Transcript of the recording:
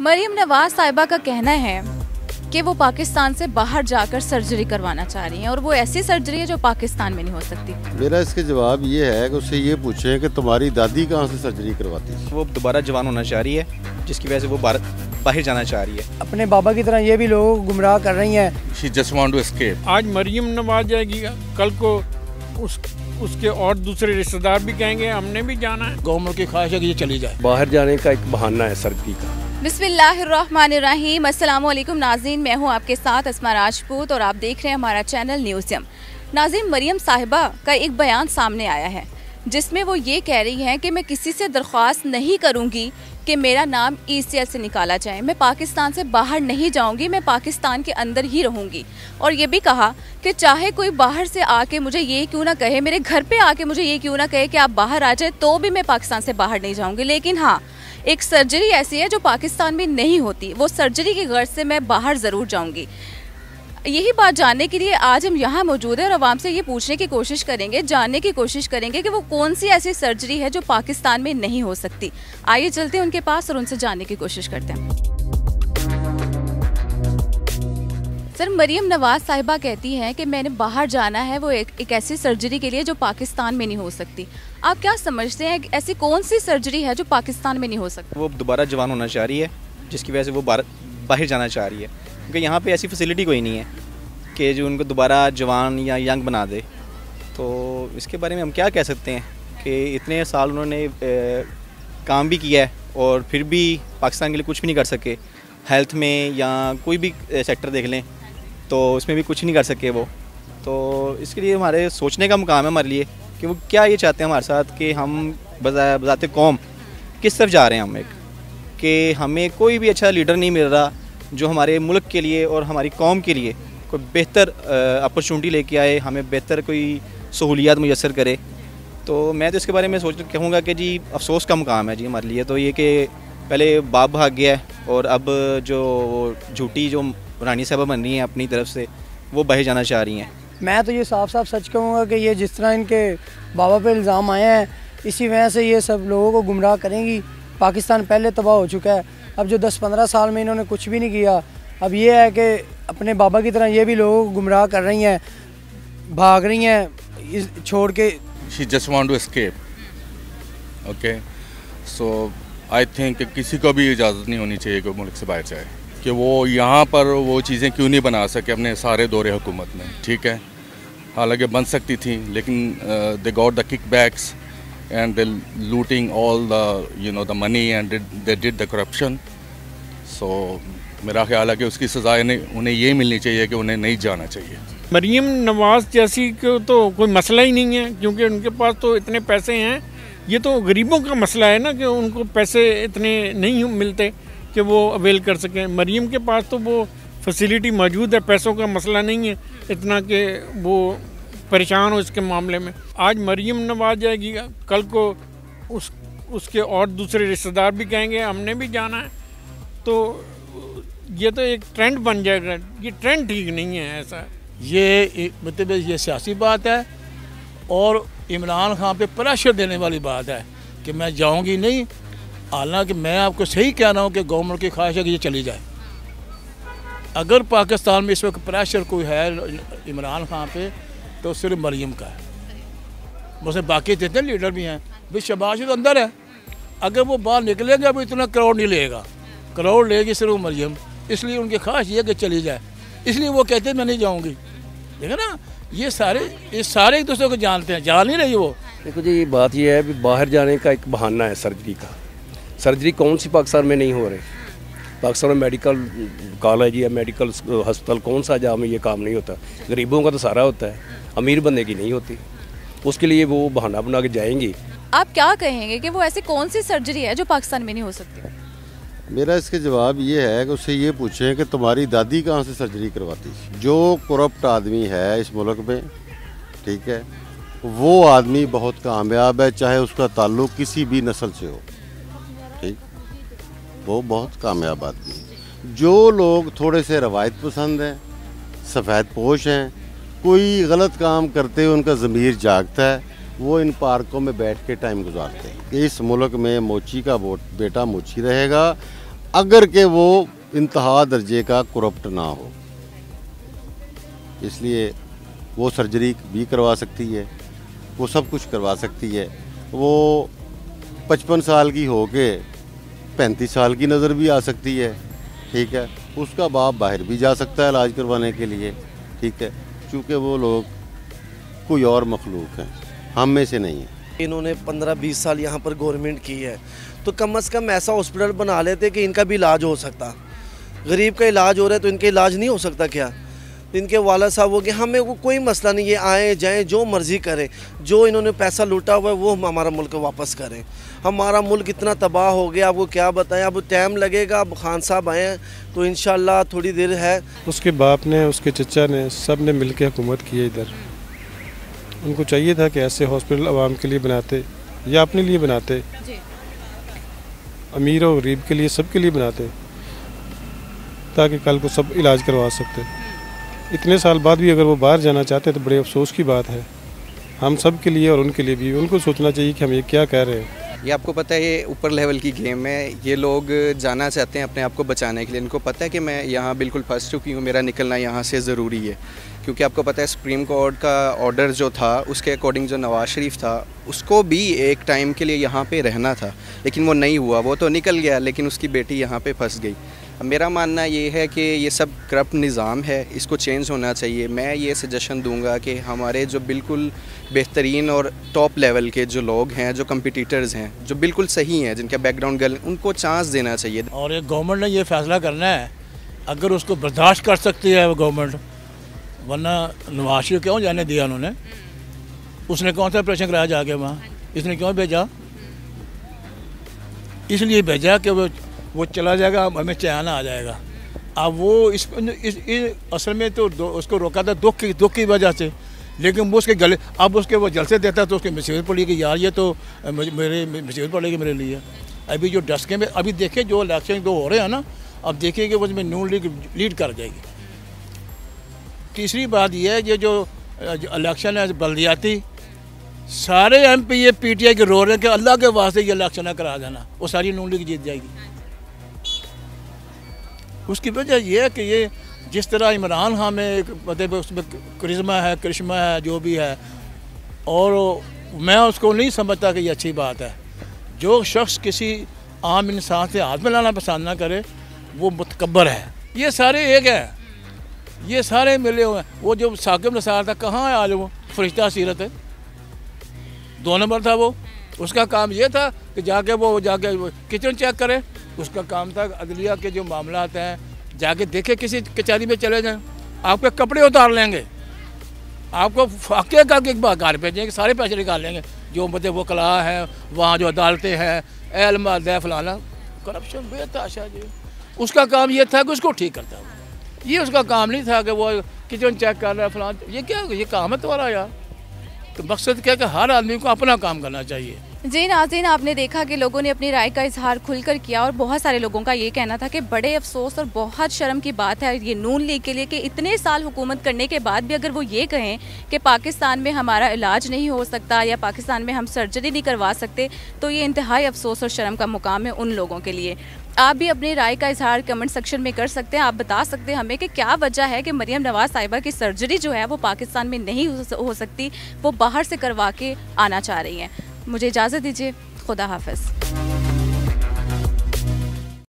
मरियम नवाज साहिबा का कहना है कि वो पाकिस्तान से बाहर जाकर सर्जरी करवाना चाह रही हैं और वो ऐसी सर्जरी है जो पाकिस्तान में नहीं हो सकती। मेरा इसके जवाब ये है कि उससे ये पूछें कि तुम्हारी दादी कहाँ से सर्जरी करवाती थी। वो दोबारा जवान होना चाह रही है जिसकी वजह से वो बाहर जाना चाह रही है। अपने बाबा की तरह ये भी लोगों को गुमराह कर रही हैं। She just want to escape. आज मरियम नवाज जाएगी, कल को उसके और दूसरे रिश्तेदार भी कहेंगे हमने भी जाना है। गवर्नमेंट की ख्वाहिश है कि ये चली जाए। बाहर जाने का एक बहाना है सर्जरी का। बिस्मिल्लाहिर्रहमानिर्रहीम। अस्सलाम वालेकुम नाज़रीन, मैं हूं आपके साथ अस्मा राजपूत और आप देख रहे हैं हमारा चैनल न्यूज़यम। नाज़रीन, मरियम साहिबा का एक बयान सामने आया है जिसमें वो ये कह रही हैं कि मैं किसी से दरख्वास्त नहीं करूंगी कि मेरा नाम ECL से निकाला जाए। मैं पाकिस्तान से बाहर नहीं जाऊंगी, मैं पाकिस्तान के अंदर ही रहूंगी। और ये भी कहा कि चाहे कोई बाहर से आके मुझे ये क्यों ना कहे, मेरे घर पे आके मुझे ये क्यों ना कहे कि आप बाहर आ जाए, तो भी मैं पाकिस्तान से बाहर नहीं जाऊंगी। लेकिन हाँ, एक सर्जरी ऐसी है जो पाकिस्तान में नहीं होती, वो सर्जरी की गर्ज से मैं बाहर ज़रूर जाऊंगी। यही बात जानने के लिए आज हम यहाँ मौजूद हैं और आवाम से ये पूछने की कोशिश करेंगे, जानने की कोशिश करेंगे कि वो कौन सी ऐसी सर्जरी है जो पाकिस्तान में नहीं हो सकती। आइए चलते हैं उनके पास और उनसे जानने की कोशिश करते हैं। सर, मरियम नवाज साहिबा कहती हैं कि मैंने बाहर जाना है, वो एक ऐसी सर्जरी के लिए जो पाकिस्तान में नहीं हो सकती। आप क्या समझते हैं, ऐसी कौन सी सर्जरी है जो पाकिस्तान में नहीं हो सकती? वो दोबारा जवान होना चाह रही है जिसकी वजह से वो बाहर जाना चाह रही है, क्योंकि यहाँ पे ऐसी फैसिलिटी कोई नहीं है कि जो उनको दोबारा जवान या यंग बना दे। तो इसके बारे में हम क्या कह सकते हैं कि इतने साल उन्होंने काम भी किया है और फिर भी पाकिस्तान के लिए कुछ भी नहीं कर सके। हेल्थ में या कोई भी सेक्टर देख लें तो उसमें भी कुछ नहीं कर सके वो। तो इसके लिए हमारे सोचने का मुकाम है हमारे लिए कि वो क्या ये चाहते हैं हमारे साथ कि हम बजाते कौम किस तरफ जा रहे हैं। हम एक कि हमें कोई भी अच्छा लीडर नहीं मिल रहा जो हमारे मुल्क के लिए और हमारी कौम के लिए कोई बेहतर अपॉर्चुनिटी लेके आए, हमें बेहतर कोई सहूलियात मुयसर करे। तो मैं तो इसके बारे में कहूँगा कि जी अफसोस का मुकाम है जी हमारे लिए तो ये कि पहले बाप भाग गया है और अब जो झूठी जो रानी साहबा बन रही हैं अपनी तरफ से वो बाहर जाना चाह रही हैं। मैं तो ये साफ साफ सच कहूँगा कि ये जिस तरह इनके बाबा पे इल्ज़ाम आए हैं, इसी वजह से ये सब लोगों को गुमराह करेंगी। पाकिस्तान पहले तबाह हो चुका है, अब जो 10-15 साल में इन्होंने कुछ भी नहीं किया, अब ये है कि अपने बाबा की तरह ये भी लोगों को गुमराह कर रही हैं, भाग रही हैं छोड़ के। She just want to escape. Okay, so I think किसी को भी इजाज़त नहीं होनी चाहिए कि मुल्क से बाहर जाए, कि वो यहाँ पर वो चीज़ें क्यों नहीं बना सके अपने सारे दौरे हुकूमत में। ठीक है, हालांकि बन सकती थी लेकिन they got the kickbacks and they looting all the money and they did the corruption. So मेरा ख्याल है कि उसकी सज़ा उन्हें ये मिलनी चाहिए कि उन्हें नहीं जाना चाहिए। मरियम नवाज जैसी को तो कोई मसला ही नहीं है, क्योंकि उनके पास तो इतने पैसे हैं। ये तो गरीबों का मसला है ना कि उनको पैसे इतने नहीं मिलते कि वो अवेल कर सकें। मरियम के पास तो वो फैसिलिटी मौजूद है, पैसों का मसला नहीं है इतना कि वो परेशान हो इसके मामले में। आज मरियम नवाज जाएगी, कल को उसके और दूसरे रिश्तेदार भी कहेंगे हमने भी जाना है। तो ये तो एक ट्रेंड बन जाएगा, ये ट्रेंड ठीक नहीं है। ऐसा ये मतलब ये सियासी बात है और इमरान खान पे प्रेशर देने वाली बात है कि मैं जाऊंगी नहीं। हालांकि मैं आपको सही कह रहा हूँ कि गवर्नमेंट की ख्वाहिश है कि ये चली जाए। अगर पाकिस्तान में इस वक्त प्रेशर कोई है इमरान खान पे तो सिर्फ मरियम का है। मुझसे बाकी जितने लीडर भी हैं, भाई शहबाज तो अंदर है, अगर वो बाहर निकलेगा वो इतना क्राउड नहीं लेगा, क्राउड लेगी सिर्फ मरियम। इसलिए उनकी ख्वाहिश ये कि चली जाए, इसलिए वो कहते हैं मैं नहीं जाऊंगी। देखो ना, ये सारे एक दूसरे को जानते हैं, जान नहीं रही वो। देखो जी, ये बात ये है कि बाहर जाने का एक बहाना है सर्जरी का। सर्जरी कौन सी पाकिस्तान में नहीं हो रही? पाकिस्तान में मेडिकल कॉलेज या मेडिकल हस्पताल कौन सा जहाँ में ये काम नहीं होता? गरीबों का तो सारा होता है, अमीर बंदे की नहीं होती। उसके लिए वो बहाना बना के जाएंगी। आप क्या कहेंगे कि वो ऐसी कौन सी सर्जरी है जो पाकिस्तान में नहीं हो सकती? मेरा इसके जवाब ये है कि उससे ये पूछें कि तुम्हारी दादी कहाँ से सर्जरी करवाती थी। जो करप्ट आदमी है इस मुल्क में, ठीक है, वो आदमी बहुत कामयाब है, चाहे उसका ताल्लुक किसी भी नस्ल से हो। ठीक, वो बहुत कामयाब आदमी है। जो लोग थोड़े से रवायत पसंद हैं, सफ़ेद पोश हैं, कोई गलत काम करते हुए उनका ज़मीर जागता है, वो इन पार्कों में बैठ के टाइम गुजारते हैं। इस मुल्क में मोची का बेटा मोची रहेगा, अगर के वो इंतहा दर्जे का करप्ट ना हो। इसलिए वो सर्जरी भी करवा सकती है, वो सब कुछ करवा सकती है। वो 55 साल की हो के 35 साल की नज़र भी आ सकती है, ठीक है। उसका बाप बाहर भी जा सकता है इलाज करवाने के लिए, ठीक है, क्योंकि वो लोग कोई और मखलूक हैं, हम में से नहीं है। इन्होंने 15-20 साल यहाँ पर गवर्नमेंट की है, तो कम से कम ऐसा हॉस्पिटल बना लेते कि इनका भी इलाज हो सकता। गरीब का इलाज हो रहा है तो इनका इलाज नहीं हो सकता क्या? इनके वाला साहब हो गए, हमें वो कोई मसला नहीं, ये आए जाएं जो मर्ज़ी करें, जो इन्होंने पैसा लूटा हुआ है वो हम हमारा मुल्क वापस करें। हमारा मुल्क इतना तबाह हो गया, आपको क्या बताएं। अब टाइम लगेगा, अब खान साहब आए हैं तो इंशाल्लाह थोड़ी देर है। उसके बाप ने, उसके चचा ने, सब ने मिल के हुकूमत की है इधर। उनको चाहिए था कि ऐसे हॉस्पिटल आवाम के लिए बनाते या अपने लिए बनाते, अमीर और गरीब के लिए, सबके लिए बनाते, ताकि कल को सब इलाज करवा सकते। इतने साल बाद भी अगर वो बाहर जाना चाहते तो बड़े अफसोस की बात है, हम सब के लिए और उनके लिए भी। उनको सोचना चाहिए कि हम ये क्या कह रहे हैं। ये आपको पता है ये ऊपर लेवल की गेम है, ये लोग जाना चाहते हैं अपने आप को बचाने के लिए। इनको पता है कि मैं यहाँ बिल्कुल फंस चुकी हूँ, मेरा निकलना यहाँ से ज़रूरी है, क्योंकि आपको पता है सुप्रीम कोर्ट का ऑर्डर जो था उसके अकॉर्डिंग जो नवाज़ शरीफ था उसको भी एक टाइम के लिए यहाँ पे रहना था, लेकिन वो नहीं हुआ। वो तो निकल गया लेकिन उसकी बेटी यहाँ पे फंस गई। अब मेरा मानना ये है कि ये सब करप्ट निज़ाम है, इसको चेंज होना चाहिए। मैं ये सजेशन दूंगा कि हमारे जो बिल्कुल बेहतरीन और टॉप लेवल के जो लोग हैं, जो कम्पिटिटर्स हैं, जो बिल्कुल सही हैं, जिनका बैकग्राउंड गर्ल, उनको चांस देना चाहिए। और एक गवर्नमेंट ने ये फैसला करना है, अगर उसको बर्दाश्त कर सकती है वो गवर्नमेंट, वरना नवाज शरीफ क्यों जाने दिया उन्होंने? उसने कौन सा ऑपरेशन कराया जाके वहाँ? इसने क्यों भेजा? इसलिए भेजा कि वो चला जाएगा, हमें चैन आ जाएगा। अब वो इस असल में तो उसको रोका था दुख की वजह से, लेकिन वो उसके गले, अब उसके वो जलसे देता तो उसकी मुसीबत पड़ी कि यार ये तो मेरे मुसीबत पड़ेगी मेरे लिए। अभी जो डस्के में अभी देखें जो इलेक्शन दो हो रहे हैं ना, अब देखिए कि उसमें नून लीग लीड कर जाएगी। तीसरी बात यह है, ये जो इलेक्शन है बल्दियाती, सारे MP ये PTI के रो रहे हैं कि अल्लाह के वास्ते ये इलेक्शन ना करा देना, वो सारी नून लीग जीत जाएगी। उसकी वजह यह है कि ये जिस तरह इमरान खान में मतलब उसमें करिश्मा है जो भी है, और मैं उसको नहीं समझता कि ये अच्छी बात है। जो शख्स किसी आम इंसान से हाथ मिलाना पसंद ना करे वो मुतकब्बर है। ये सारे एक है, ये सारे मिले हुए हैं। वो जो साकिब निसार था कहाँ है आज? वो फरिश्ता सीरत है, 2 नंबर था वो। उसका काम ये था कि जाके किचन चेक करे। उसका काम था अदलिया के जो मामलात हैं जाके देखे, किसी कचहरी में चले जाएं, आपके कपड़े उतार लेंगे, आपको फाके करके घर भेजेंगे, सारे पैसे निकाल लेंगे। जो मतलब वो कला है वहाँ जो अदालतें हैं, एलमा दे फलाना, करप्शन बेताशा जी। उसका काम ये था कि उसको ठीक करता है, ये उसका काम नहीं था कि वो किचन चेक कर रहा है फलान। ये क्या, ये काम है तुम्हारा यार? तो मकसद क्या कि हर आदमी को अपना काम करना चाहिए। जी नाज़रीन, आपने देखा कि लोगों ने अपनी राय का इजहार खुलकर किया, और बहुत सारे लोगों का ये कहना था कि बड़े अफसोस और बहुत शर्म की बात है ये नून लीग के लिए कि इतने साल हुकूमत करने के बाद भी अगर वो ये कहें कि पाकिस्तान में हमारा इलाज नहीं हो सकता या पाकिस्तान में हम सर्जरी नहीं करवा सकते, तो ये इंतहाई अफसोस और शर्म का मुकाम है उन लोगों के लिए। आप भी अपनी राय का इजहार कमेंट सेक्शन में कर सकते हैं। आप बता सकते हैं हमें कि क्या वजह है कि मरियम नवाज साहिबा की सर्जरी जो है वो पाकिस्तान में नहीं हो सकती, वो बाहर से करवा के आना चाह रही हैं। मुझे इजाज़त दीजिए, खुदा हाफ़िज़।